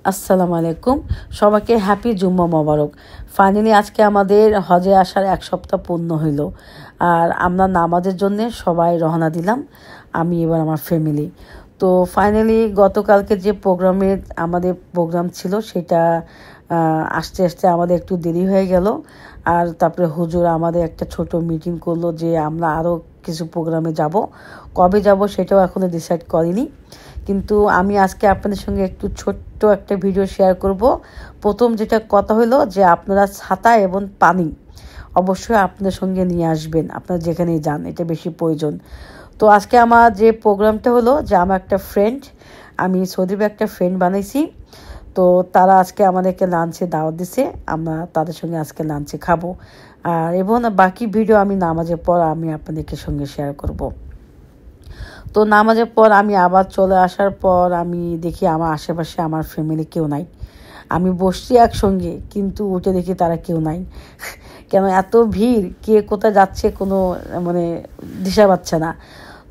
আসসালামু আলাইকুম, সবাইকে হ্যাপি জুম্মা মোবারক। ফাইনালি আজকে আমাদের হজে আসার 1 সপ্তাহ পূর্ণ হইল, আর আমরা নামাজের জন্য সবাই রওনা দিলাম, আমি এবার আমার ফ্যামিলি। তো ফাইনালি গতকালকে যে আমাদের প্রোগ্রাম ছিল সেটা আসতে আসতে আমাদের একটু দেরি হয়ে গেল। আর তারপরে হুজুর আমাদের একটা ছোট মিটিং করলো যে আমরা আরও কিছু প্রোগ্রামে যাব, কবে যাব সেটাও এখনও ডিসাইড করিনি। কিন্তু আমি আজকে আপনাদের সঙ্গে একটু ছোট্ট একটা ভিডিও শেয়ার করব। প্রথম যেটা কথা হলো যে আপনারা ছাতা এবং পানি অবশ্যই আপনাদের সঙ্গে নিয়ে আসবেন, আপনারা যেখানেই যান, এটা বেশি প্রয়োজন। তো আজকে আমার যে প্রোগ্রামটা হলো যে আমার একটা ফ্রেন্ড, আমি সৌদিবে একটা ফ্রেন্ড বানাইছি, তো তারা আজকে আমাদেরকে লাঞ্চে দাওয়াত দিছে, আমরা তাদের সঙ্গে আজকে লাঞ্চে খাবো। আর এবং বাকি ভিডিও আমি নামাজের পর আমি আপনাদেরকে সঙ্গে শেয়ার করব। তো নামাজের পর আমি আবার চলে আসার পর আমি দেখি আমার আশেপাশে আমার ফ্যামিলি কেউ নাই। আমি বসছি একসঙ্গে, কিন্তু উঠে দেখি তারা কেউ নাই। কেন এত ভিড়, কে কোথায় যাচ্ছে কোনো মানে দিশা পাচ্ছে না।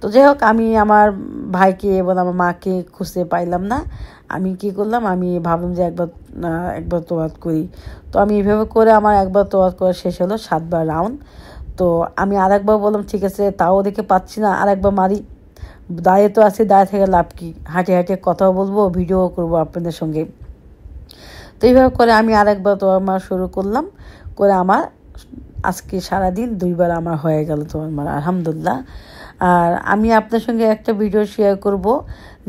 তো যাই হোক, আমি আমার ভাইকে এবং আমার মাকে খুঁজতে পাইলাম না। আমি কি করলাম, আমি ভাবলাম যে একবার তোয়াত করি। তো আমি এইভাবে করে আমার একবার তোয়াত করা শেষ হলো, 7বার রাউন্ড। তো আমি আরেকবার বললাম ঠিক আছে, তাও দেখে পাচ্ছি না, আরেকবার মারি। দাঁড়িয়ে তো আছি, দাঁড়িয়ে থেকে লাভ কি, হাঁটে হাঁটে কথাও বলবো, ভিডিও করবো আপনাদের সঙ্গে। তো এইভাবে করে আমি আরেকবার তো আমার শুরু করলাম, করে আমার আজকে সারাদিন 2বার আমার হয়ে গেল তো আমার, আলহামদুলিল্লাহ। আর আমি আপনার সঙ্গে একটা ভিডিও শেয়ার করব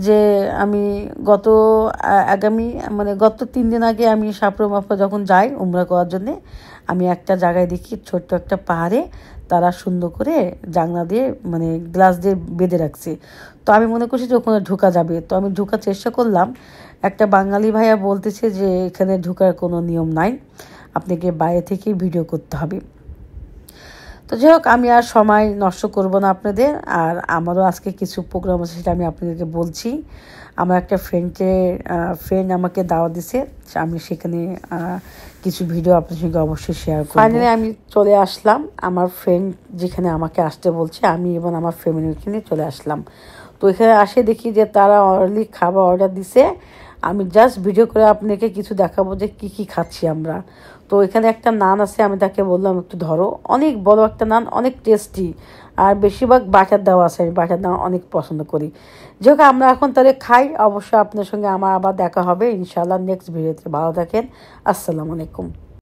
যে আমি গত 3 দিন আগে আমি সাপড়া যখন যাই উমরা করার জন্যে, আমি একটা জায়গায় দেখি ছোট্ট একটা পাহাড়ে তারা সুন্দর করে জানলা দিয়ে গ্লাস দিয়ে বেঁধে রাখছে। তো আমি মনে করছি যে ওখানে ঢোকা যাবে, তো আমি ঢোকার চেষ্টা করলাম। একটা বাঙালি ভাইয়া বলতেছে যে এখানে ঢোকার কোনো নিয়ম নাই, আপনাকে বাইরে থেকেই ভিডিও করতে হবে। তো যাই হোক, আমি আর সময় নষ্ট করব না আপনাদের। আর আমারও আজকে কিছু প্রোগ্রাম আছে, সেটা আমি আপনাদেরকে বলছি। আমার একটা ফ্রেন্ড আমাকে দাওয়াত দিছে, আমি সেখানে কিছু ভিডিও আপনার সঙ্গে অবশ্যই শেয়ার করব। ফাইনালি আমি চলে আসলাম আমার ফ্রেন্ড যেখানে আমাকে আসতে বলছে, আমি এবং আমার ফ্যামিলিকে নিয়ে চলে আসলাম। তো এখানে আসে দেখি যে তারা অলরেডি খাবার অর্ডার দিছে। আমি জাস্ট ভিডিও করে আপনাকে কিছু দেখাবো যে কি কি খাচ্ছি আমরা। তো এখানে একটা নান আছে, আমি তাকে বললাম একটু ধরো, অনেক বড় একটা নান, অনেক টেস্টি। আর বেশিরভাগ বাটার দেওয়া আছে, আমি বাটার দেওয়া অনেক পছন্দ করি। যেহেতু আমরা এখন তাহলে খাই, অবশ্যই আপনার সঙ্গে আমার আবার দেখা হবে ইনশাআল্লাহ নেক্সট ভিডিওতে। ভালো থাকেন, আসসালামু আলাইকুম।